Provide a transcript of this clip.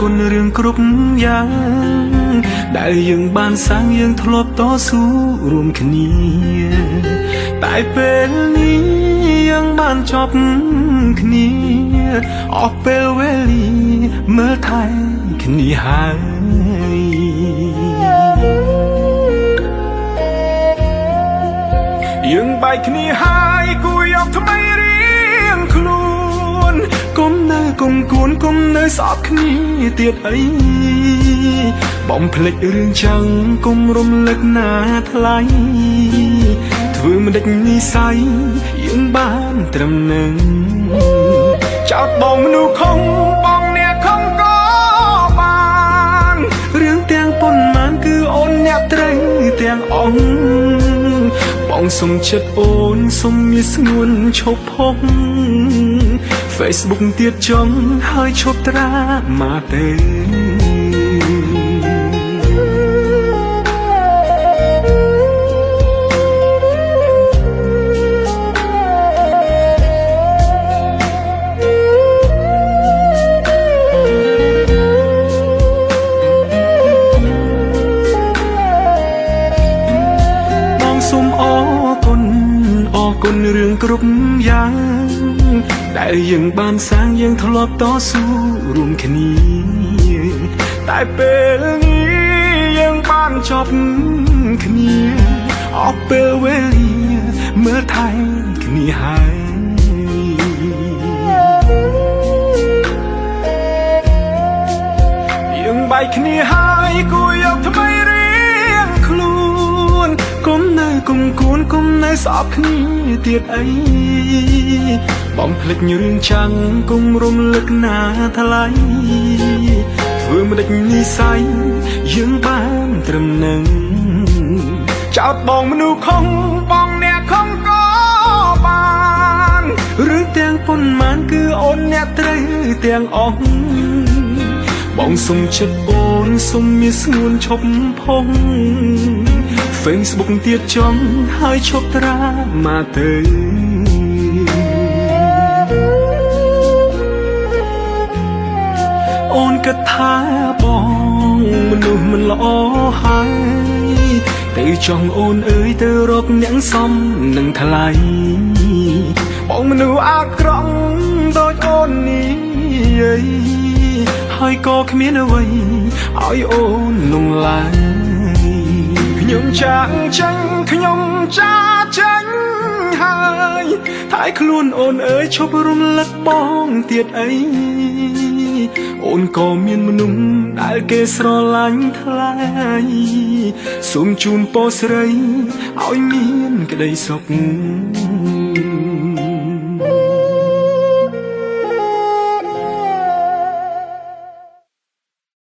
គុណរឿងគ្រប់យ៉ាងដែលយើងបានសាងយើងធ្លាប់តស៊ូរួមគ្នាតែពេលនេះយើងបានចប់គ្នាអស់ពេលវេលាមើលថែគ្នាហើយយើងបែកគ្នាហើយគួរយកថ្មីរៀងខ្លួនគុំនៅគុំគួនគុំនៅស្អប់គ្នាទៀតអីបំភ្លេចរឿងចឹងគុំរំលឹកណាថ្លៃធ្វើមិនដេចនិស័យយើងបានត្រឹមនឹងចោតបងមនុស្សខំបងអ្នកខំក៏បានរឿងទាំងប៉ុន្មានគឺអូនអ្នកត្រូវទាំងអង្គបងសុំចិត្តអូនសុំមានស្ងួនឈប់ផុស Facebook ទៀតចង់ហើយឈប់ត្រាមកទេគុណរឿងគ្រប់យ៉ាងដែលយើងបានសាងយើងធ្លាប់តស៊ូរួមគ្នាតែពេលនេះយើងបានចប់គ្នាអស់ពេលវេលាមើលថែគ្នាហើយយើងបែកគ្នាហើយគួរយកថ្មីរៀងខ្លួនគុំនៅគុំគួនគុំនៅស្អប់គ្នាទៀតអីបំភ្លេចរឿងចាំងគុំរំលឹកណាថ្លៃធ្វើមិនដេចនិស័យយើងបានត្រឹមនឹងចោតបងមនុស្សខំបងអ្នកខំក៏បានរឿងទាំងប៉ុន្មានគឺអូនអ្នកត្រូវទាំងអស់បងសុំចិត្តអូនសុំមានស្ងួនឈប់ផុស Facebook ទៀតចង់ហើយឈប់ត្រាមកទៅអូនគិតថាបងមនុស្សមិនល្អហើយទៅចង់អូនអើយទៅរកអ្នកសមនឹងថ្លៃបងមនុស្សអាក្រក់ដូចអូននេះហើយក៏គ្មានអ្វីឲ្យអូនលងឡើយខ្ញុំចាក់ចាញ់ខ្ញុំចាចាញ់ហើយតែខ្លួនអូនអើយឈប់រំលឹកបងទៀតអីអូនក៏មានមនុស្សដែលគេស្រឡាញ់ថ្លៃសូមជូនពរស្រីឲ្យមានក្តីសុខ